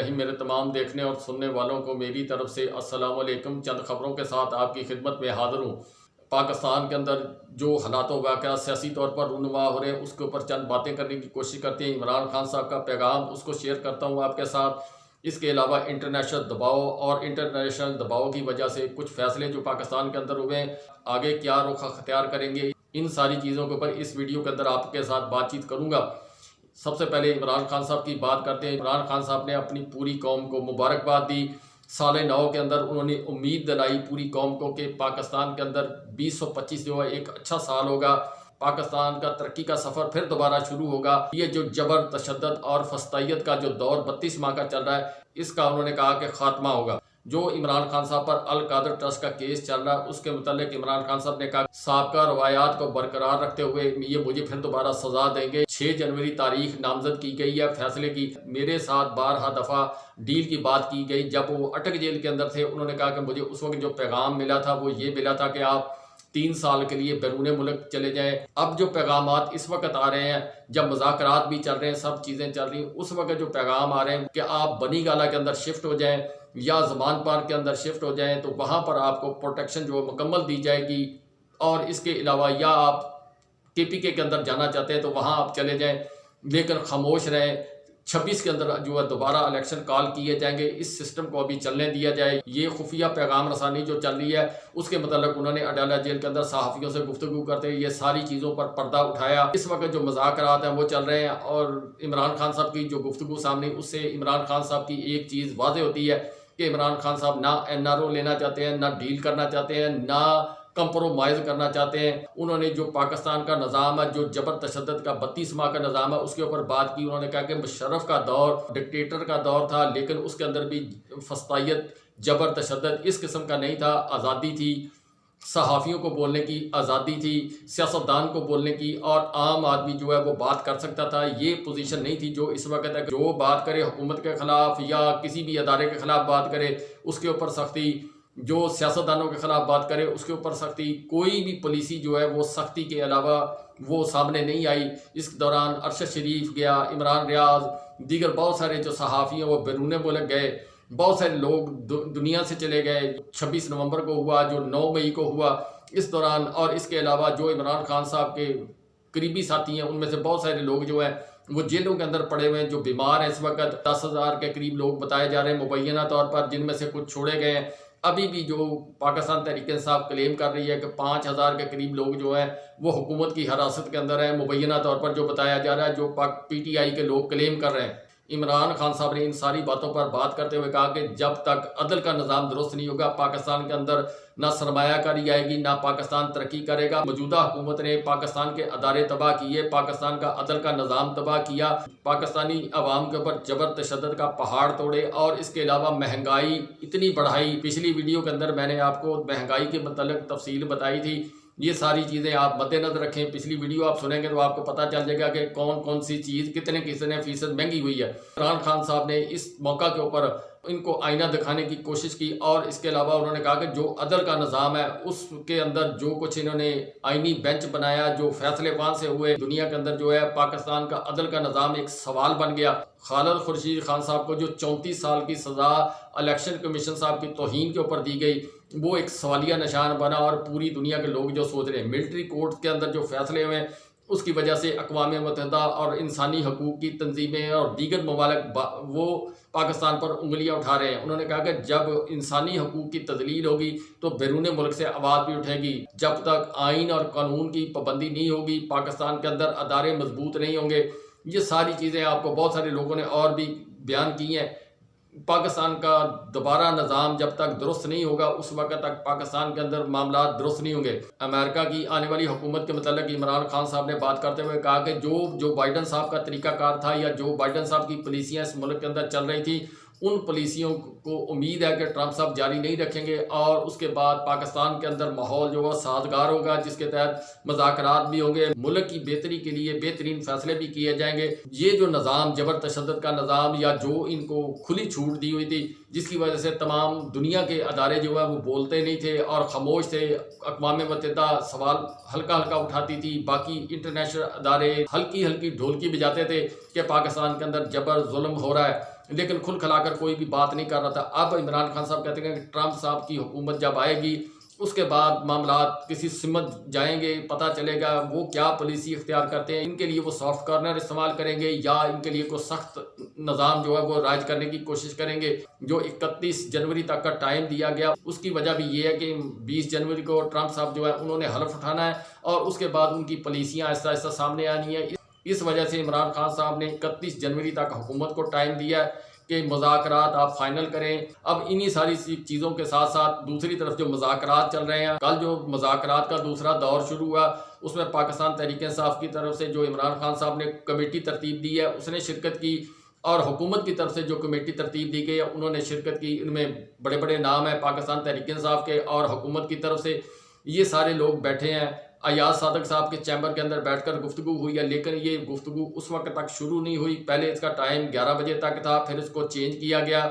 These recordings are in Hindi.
रहीम। मेरे तमाम देखने और सुनने वालों को मेरी तरफ से अस्सलाम वालेकुम। चंद खबरों के साथ आपकी खिदमत में हाजिर हूँ। पाकिस्तान के अंदर जो हालात वाक़या सियासी तौर पर रूनुमा हो रहे हैं उसके ऊपर चंद बातें करने की कोशिश करते हैं। इमरान खान साहब का पैगाम उसको शेयर करता हूँ आपके साथ। इसके अलावा इंटरनेशनल दबाव और इंटरनेशनल दबाव की वजह से कुछ फैसले जो पाकिस्तान के अंदर हुए हैं, आगे क्या रुख अख्तियार करेंगे, इन सारी चीज़ों के ऊपर इस वीडियो के अंदर आपके साथ बातचीत करूँगा। सबसे पहले इमरान खान साहब की बात करते हैं। इमरान खान साहब ने अपनी पूरी कौम को मुबारकबाद दी। साल 9 के अंदर उन्होंने उम्मीद दिलाई पूरी कौम को कि पाकिस्तान के अंदर 2025 जो है एक अच्छा साल होगा, पाकिस्तान का तरक्की का सफ़र फिर दोबारा शुरू होगा। ये जो जबर तशद्दुद और फस्तायत का जो दौर 32 माह का चल रहा है, इसका उन्होंने कहा कि खात्मा होगा। जो इमरान खान साहब पर अल कादर ट्रस्ट का केस चल रहा है उसके मुतालिक इमरान खान साहब ने कहा साबका रवायात को बरकरार रखते हुए ये मुझे फिर दोबारा सजा देंगे। 6 जनवरी तारीख नामजद की गई है फैसले की। मेरे साथ 12 दफ़ा डील की बात की गई। जब वो अटक जेल के अंदर थे उन्होंने कहा कि मुझे उस वक्त जो पैगाम मिला था वो ये मिला था कि आप 3 साल के लिए बैरून मुल्क चले जाएं। अब जो पैगामात इस वक्त आ रहे हैं, जब मुज़ाकरात भी चल रहे हैं, सब चीज़ें चल रही हैं, उस वक्त जो पैगाम आ रहे हैं कि आप बनी गाला के अंदर शिफ्ट हो जाएं या ज़मान पार्क के अंदर शिफ्ट हो जाएं तो वहाँ पर आपको प्रोटेक्शन जो मुकम्मल दी जाएगी। और इसके अलावा या आप KPK के अंदर जाना चाहते हैं तो वहाँ आप चले जाएं, लेकिन खामोश रहें। 26 के अंदर जो है दोबारा इलेक्शन कॉल किए जाएंगे। इस सिस्टम को अभी चलने दिया जाए। ये खुफिया पैगाम रसानी जो चल रही है उसके मतलब उन्होंने अडाला जेल के अंदर सहाफ़ियों से गुफ्तगू करते हुए ये सारी चीज़ों पर पर्दा उठाया। इस वक्त जो मुज़ाकरात हैं वो चल रहे हैं और इमरान खान साहब की जो गुफ्तगू सामने, उससे इमरान खान साहब की एक चीज़ वाज़ेह होती है कि इमरान खान साहब ना NRO लेना चाहते हैं, ना डील करना चाहते हैं, ना कंप्रोमाइज़ करना चाहते हैं। उन्होंने जो पाकिस्तान का निज़ाम है, जो जबर तशद्दुद का 32 माह का निज़ाम है, उसके ऊपर बात की। उन्होंने कहा कि मुशर्रफ का दौर डिक्टेटर का दौर था, लेकिन उसके अंदर भी फस्तायत, जबर तशद्दुद इस किस्म का नहीं था। आज़ादी थी, सहाफ़ियों को बोलने की आज़ादी थी, सियासतदान को बोलने की, और आम आदमी जो है वो बात कर सकता था। ये पोजीशन नहीं थी जो इस वक्त है। जो बात करे हुकूमत के ख़िलाफ़ या किसी भी अदारे के ख़िलाफ़ बात करे उसके ऊपर सख्ती, जो सियासतदानों के ख़िलाफ़ बात करे उसके ऊपर सख्ती। कोई भी पॉलिसी जो है वो सख्ती के अलावा वो सामने नहीं आई। इस दौरान अरशद शरीफ गया, इमरान रियाज, दीगर बहुत सारे जो सहाफ़ी हैं वो बैरून मुल्क गए। बहुत सारे लोग दुनिया से चले गए। 26 नवंबर को हुआ, जो 9 मई को हुआ, इस दौरान। और इसके अलावा जो इमरान खान साहब के करीबी साथी हैं उनमें से बहुत सारे लोग जो हैं वो जेलों के अंदर पड़े हुए हैं, जो बीमार हैं। इस वक्त 10,000 के करीब लोग बताए जा रहे हैं मुबैना तौर पर, जिनमें से कुछ छोड़े गए हैं। अभी भी जो पाकिस्तान तहरीक इंसाफ क्लेम कर रही है कि 5,000 के करीब लोग जो हैं वो हुकूमत की हिरासत के अंदर है, मुबैना तौर पर जो बताया जा रहा है, जो PTI के लोग क्लेम कर रहे हैं। इमरान खान साहब ने इन सारी बातों पर बात करते हुए कहा कि जब तक अदल का निज़ाम दुरुस्त नहीं होगा पाकिस्तान के अंदर ना सरमायाकारी आएगी, ना पाकिस्तान तरक्की करेगा। मौजूदा हुकूमत ने पाकिस्तान के अदारे तबाह किए, पाकिस्तान का अदल का निज़ाम तबाह किया, पाकिस्तानी अवाम के ऊपर जबर तशद्दुद का पहाड़ तोड़े, और इसके अलावा महंगाई इतनी बढ़ाई। पिछली वीडियो के अंदर मैंने आपको महंगाई के मतलब तफसील बताई थी। ये सारी चीज़ें आप मद्देनजर रखें। पिछली वीडियो आप सुनेंगे तो आपको पता चल जाएगा कि कौन कौन सी चीज़ कितने फीसद महंगी हुई है। इमरान खान साहब ने इस मौका के ऊपर इनको आईना दिखाने की कोशिश की, और इसके अलावा उन्होंने कहा कि जो अदल का निज़ाम है उसके अंदर जो कुछ इन्होंने आईनी बेंच बनाया, जो फैसले वहाँ से हुए, दुनिया के अंदर जो है पाकिस्तान का अदल का निज़ाम एक सवाल बन गया। खालिद खुर्शीद खान साहब को जो 34 साल की सज़ा इलेक्शन कमीशन साहब की तौहीन के ऊपर दी गई, वो एक सवालिया निशान बना। और पूरी दुनिया के लोग जो सोच रहे हैं, मिलिट्री कोर्ट के अंदर जो फैसले हुए उसकी वजह से अक़वाम मुत्तहिदा और इंसानी हकूक़ की तंजीमें और दीगर ममालिक वो पाकिस्तान पर उंगलियां उठा रहे हैं। उन्होंने कहा कि जब इंसानी हकूक़ की तदलील होगी तो बैरून मुल्क से आवाज़ भी उठेगी। जब तक आइन और कानून की पाबंदी नहीं होगी, पाकिस्तान के अंदर अदारे मजबूत नहीं होंगे। ये सारी चीज़ें आपको बहुत सारे लोगों ने और भी बयान की हैं। पाकिस्तान का दोबारा निज़ाम जब तक दुरुस्त नहीं होगा उस वक्त तक पाकिस्तान के अंदर मामला दुरुस्त नहीं होंगे। अमेरिका की आने वाली हुकूमत के मतलब इमरान खान साहब ने बात करते हुए कहा कि जो बाइडन साहब का तरीकाकार था या जो बाइडन साहब की पॉलिसियाँ इस मुल्क के अंदर चल रही थी, उन पॉलिसियों को उम्मीद है कि ट्रंप साहब जारी नहीं रखेंगे, और उसके बाद पाकिस्तान के अंदर माहौल जो है साजगार होगा, जिसके तहत मुज़ाकरात भी होंगे, मुल्क की बेहतरी के लिए बेहतरीन फैसले भी किए जाएंगे। ये जो निज़ाम जबर तशद्दुद का निज़ाम, या जो इनको खुली छूट दी हुई थी, जिसकी वजह से तमाम दुनिया के अदारे जो है वो बोलते नहीं थे और ख़ामोश थे। अक़वाम मुत्तहिदा सवाल हल्का हल्का उठाती थी, बाकी इंटरनेशनल अदारे हल्की हल्की ढोलकी बजाते थे कि पाकिस्तान के अंदर जबर जुल्म हो रहा है। लेकिन खुल खिलाकर कोई भी बात नहीं कर रहा था। अब इमरान खान साहब कहते हैं कि ट्रंप साहब की हुकूमत जब आएगी उसके बाद मामला किसी सिमत जाएंगे, पता चलेगा वो क्या पॉलिसी इख्तियार करते हैं। इनके लिए वो सॉफ्ट कॉर्नर इस्तेमाल करेंगे या इनके लिए कोई सख्त निज़ाम जो है वो राज करने की कोशिश करेंगे। जो 31 जनवरी तक का टाइम दिया गया उसकी वजह भी ये है कि 20 जनवरी को ट्रंप साहब जो है उन्होंने हलफ उठाना है और उसके बाद उनकी पॉलिसियाँ आहिस्ता आहिस्ता सामने आनी है। इस वजह से इमरान खान साहब ने 31 जनवरी तक हुकूमत को टाइम दिया है कि मुज़ाकरात आप फाइनल करें। अब इन्हीं सारी चीज़ों के साथ साथ दूसरी तरफ जो मुज़ाकरात चल रहे हैं, कल जो मुज़ाकरात का दूसरा दौर शुरू हुआ उसमें पाकिस्तान तहरीक-ए-इंसाफ की तरफ से जो इमरान खान साहब ने कमेटी तरतीब दी है उसने शिरकत की और हुकूमत की तरफ से जो कमेटी तरतीब दी गई है उन्होंने शिरकत की। इनमें बड़े बड़े नाम हैं पाकिस्तान तहरीक-ए-इंसाफ के और हुकूमत की तरफ से ये सारे लोग बैठे हैं। अयाज सादक साहब के चैम्बर के अंदर बैठकर गुफ्तगू हुई है, लेकिन ये गुफ्तगू उस वक्त तक शुरू नहीं हुई। पहले इसका टाइम 11 बजे तक था, फिर इसको चेंज किया गया।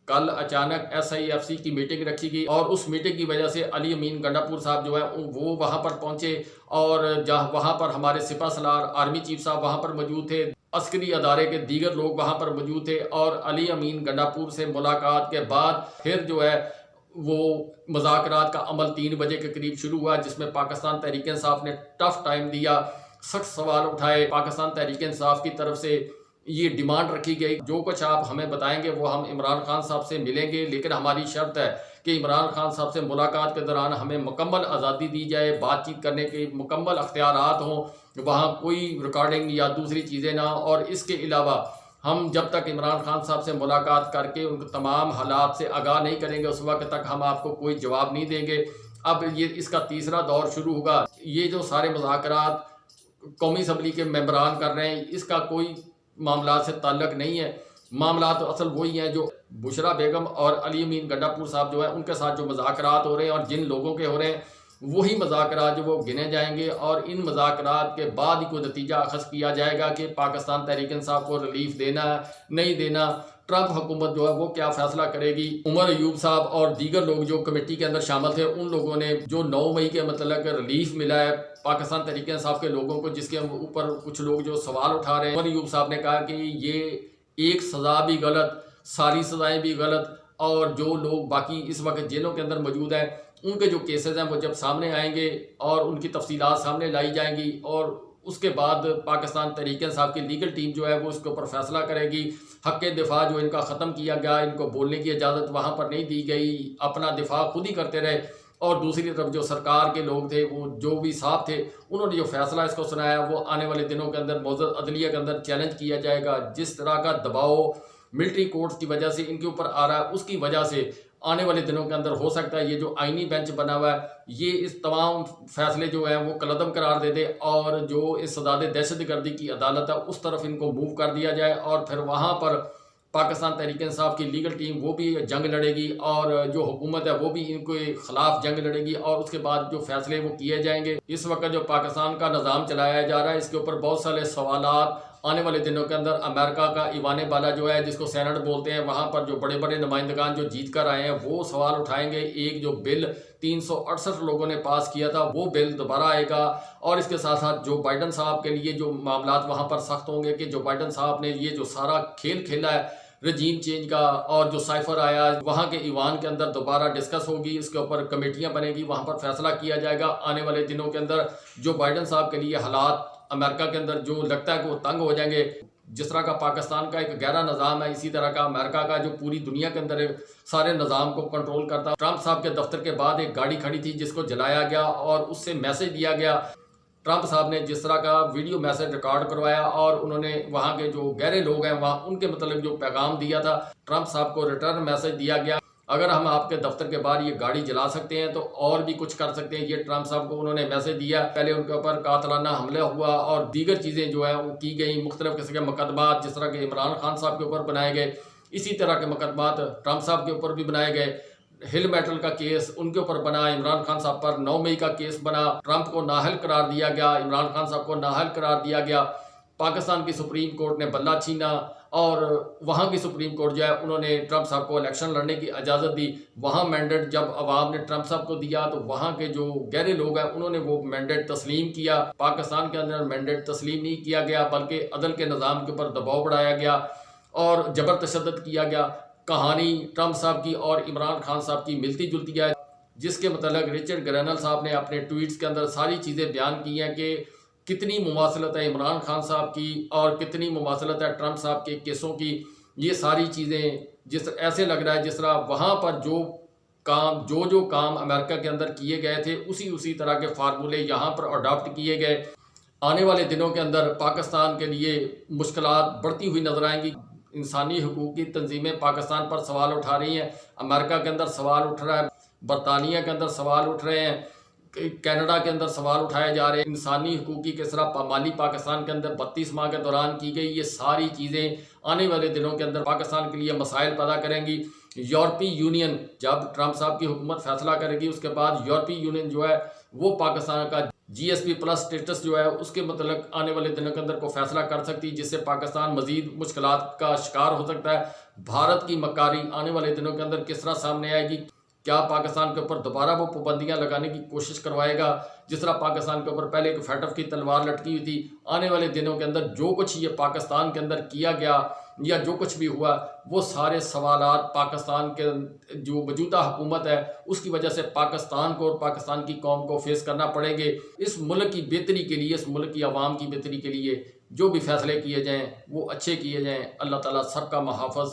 कल अचानक SIFC की मीटिंग रखी गई और उस मीटिंग की वजह से अली अमीन गंडापुर साहब जो है वो वहाँ पर पहुँचे और जहाँ वहाँ पर हमारे सिपा सलार आर्मी चीफ साहब वहाँ पर मौजूद थे, अस्करी अदारे के दीगर लोग वहाँ पर मौजूद थे और अली अमीन गंडापुर से मुलाकात के बाद फिर जो है वो मुज़ाकरात का अमल 3 बजे के करीब शुरू हुआ, जिसमें पाकिस्तान तहरीक-ए-इंसाफ ने टफ टाइम दिया, सख्त सवाल उठाए। पाकिस्तान तहरीक-ए-इंसाफ की तरफ से ये डिमांड रखी गई जो कुछ आप हमें बताएंगे वो हम इमरान खान साहब से मिलेंगे, लेकिन हमारी शर्त है कि इमरान खान साहब से मुलाकात के दौरान हमें मुकम्मल आज़ादी दी जाए, बातचीत करने के मुकम्मल अख्तियारात हों, वहाँ कोई रिकॉर्डिंग या दूसरी चीज़ें ना। और इसके अलावा हम जब तक इमरान खान साहब से मुलाकात करके उनको तमाम हालात से आगाह नहीं करेंगे उस वक्त तक हम आपको कोई जवाब नहीं देंगे। अब ये इसका तीसरा दौर शुरू होगा। ये जो सारे मुज़ाकरात कौमी असम्बली के मेंबरान कर रहे हैं इसका कोई मामला से ताल्लुक़ नहीं है। मामला तो असल वही हैं जो बुशरा बेगम और अली अमीन गंडापुर साहब जो है उनके साथ जो मुज़ाकरात हो रहे हैं और जिन लोगों के हो रहे हैं वही मज़ाकरात जो वो गिने जाएंगे और इन मज़ाकरात के बाद ही कोई नतीजा अखज़ किया जाएगा कि पाकिस्तान तहरीक-ए-इंसाफ को रिलीफ देना नहीं देना। ट्रंप हुकूमत जो है वो क्या फ़ैसला करेगी। उमर अयूब साहब और दीगर लोग जो कमेटी के अंदर शामिल थे उन लोगों ने जो 9 मई के मतलब रिलीफ मिला है पाकिस्तान तहरीक-ए-इंसाफ के लोगों को, जिसके ऊपर कुछ लोग जो सवाल उठा रहे हैं। उमर अयूब साहब ने कहा कि ये एक सज़ा भी गलत, सारी सज़ाएँ भी गलत और जो लोग बाकी इस वक्त जेलों के अंदर मौजूद हैं उनके जो केसेस हैं वो जब सामने आएंगे और उनकी तफसीलात सामने लाई जाएंगी और उसके बाद पाकिस्तान तहरीक-ए-इंसाफ की लीगल टीम जो है वो इसके ऊपर फैसला करेगी। हक़ दिफा जो इनका ख़त्म किया गया, इनको बोलने की इजाज़त वहाँ पर नहीं दी गई, अपना दिफा खुद ही करते रहे। और दूसरी तरफ जो सरकार के लोग थे वो जो भी साहब थे उन्होंने जो फैसला इसको सुनाया वो आने वाले दिनों के अंदर मौजूद अदलिया के अंदर चैलेंज किया जाएगा। जिस तरह का दबाव मिलिट्री कोर्ट्स की वजह से इनके ऊपर आ रहा है उसकी वजह से आने वाले दिनों के अंदर हो सकता है ये जो आईनी बेंच बना हुआ है ये इस तमाम फैसले जो है वो कलअदम करार दे दे और जो इस सदाद दहशतगर्दी की अदालत है उस तरफ इनको मूव कर दिया जाए और फिर वहाँ पर पाकिस्तान तहरीक-ए-इंसाफ की लीगल टीम वो भी जंग लड़ेगी और जो हुकूमत है वो भी इनके खिलाफ जंग लड़ेगी और उसके बाद जो फैसले वो किए जाएंगे। इस वक्त जो पाकिस्तान का निज़ाम चलाया जा रहा है इसके ऊपर बहुत सारे सवालात आने वाले दिनों के अंदर अमेरिका का ईवान बाला जो है जिसको सेनेट बोलते हैं वहाँ पर जो बड़े बड़े नुमाइंदगान जो जीत कर आए हैं वो सवाल उठाएंगे। एक जो बिल 368 लोगों ने पास किया था वो बिल दोबारा आएगा और इसके साथ साथ जो बाइडन साहब के लिए जो मामलात वहाँ पर सख्त होंगे कि जो बाइडन साहब ने ये जो सारा खेल खेला है रजीम चेंज का और जो साइफर आया वहाँ के ईवान के अंदर दोबारा डिस्कस होगी, इसके ऊपर कमेटियाँ बनेगी, वहाँ पर फैसला किया जाएगा। आने वाले दिनों के अंदर जो बाइडन साहब के लिए हालात अमेरिका के अंदर जो लगता है कि वो तंग हो जाएंगे, जिस तरह का पाकिस्तान का एक गहरा निज़ाम है इसी तरह का अमेरिका का जो पूरी दुनिया के अंदर सारे निज़ाम को कंट्रोल करता है। ट्रंप साहब के दफ्तर के बाद एक गाड़ी खड़ी थी जिसको जलाया गया और उससे मैसेज दिया गया। ट्रंप साहब ने जिस तरह का वीडियो मैसेज रिकॉर्ड करवाया और उन्होंने वहाँ के जो गहरे लोग हैं वहाँ उनके मतलब जो पैगाम दिया था ट्रंप साहब को रिटर्न मैसेज दिया गया, अगर हम आपके दफ्तर के बाहर ये गाड़ी जला सकते हैं तो और भी कुछ कर सकते हैं। ये ट्रंप साहब को उन्होंने मैसेज दिया। पहले उनके ऊपर कातलाना हमला हुआ और दीगर चीज़ें जो है वो की गई, मुख्तलिफ किस्म के मुकदमात जिस तरह के इमरान खान साहब के ऊपर बनाए गए इसी तरह के मुकदमात ट्रंप साहब के ऊपर भी बनाए गए। हिल मेटल का केस उनके ऊपर बना, इमरान खान साहब पर 9 मई का केस बना, ट्रंप को नाअहल करार दिया गया, इमरान खान साहब को नाअहल करार दिया गया। पाकिस्तान की सुप्रीम कोर्ट ने बल्ला छीना और वहाँ की सुप्रीम कोर्ट जो है उन्होंने ट्रंप साहब को इलेक्शन लड़ने की इजाज़त दी। वहाँ मैंडेट जब अवाम ने ट्रंप साहब को दिया तो वहाँ के जो गहरे लोग हैं उन्होंने वो मैंडेट तस्लीम किया। पाकिस्तान के अंदर मैंडेट तस्लीम नहीं किया गया बल्कि अदल के निज़ाम के ऊपर दबाव बढ़ाया गया और जबर तशद्दुद किया गया। कहानी ट्रंप साहब की और इमरान खान साहब की मिलती जुलती है, जिसके मतलब रिचर्ड ग्रैनल साहब ने अपने ट्वीट्स के अंदर सारी चीज़ें बयान की हैं कि कितनी मुमासलत है इमरान खान साहब की और कितनी मुमासलत है ट्रंप साहब के केसों की। ये सारी चीज़ें जिस ऐसे लग रहा है जिस तरह वहाँ पर जो काम अमेरिका के अंदर किए गए थे उसी तरह के फार्मूले यहाँ पर अडॉप्ट किए गए। आने वाले दिनों के अंदर पाकिस्तान के लिए मुश्किलात बढ़ती हुई नजर आएंगी। इंसानी हकूक़ की तंजीमें पाकिस्तान पर सवाल उठा रही हैं, अमेरिका के अंदर सवाल उठ रहा है, बरतानिया के अंदर सवाल उठ रहे हैं, कनाडा के अंदर सवाल उठाए जा रहे हैं। इंसानी हकूक़ की किस तरह पामाली पाकिस्तान के अंदर 32 माह के दौरान की गई, ये सारी चीज़ें आने वाले दिनों के अंदर पाकिस्तान के लिए मसाइल पैदा करेंगी। यूरोपीय यूनियन जब ट्रंप साहब की हुकूमत फैसला करेगी उसके बाद यूरोपीय यूनियन जो है वो पाकिस्तान का GSP+ स्टेटस जो है उसके मतलब आने वाले दिनों के अंदर को फैसला कर सकती है, जिससे पाकिस्तान मजीद मुश्किलात का शिकार हो सकता है। भारत की मक्कारी आने वाले दिनों के अंदर किस तरह सामने आएगी, क्या पाकिस्तान के ऊपर दोबारा वो पाबंदियां लगाने की कोशिश करवाएगा, जिस तरह पाकिस्तान के ऊपर पहले एक फैटफ की तलवार लटकी हुई थी। आने वाले दिनों के अंदर जो कुछ ये पाकिस्तान के अंदर किया गया या जो कुछ भी हुआ वो सारे सवालात पाकिस्तान के जो मौजूदा हुकूमत है उसकी वजह से पाकिस्तान को और पाकिस्तान की कौम को फेस करना पड़ेंगे। इस मुल्क की बेहतरी के लिए, इस मुल्क की आवाम की बेहतरी के लिए जो भी फैसले किए जाएँ वो अच्छे किए जाएँ। अल्लाह ताला सबका मुहाफ़िज़।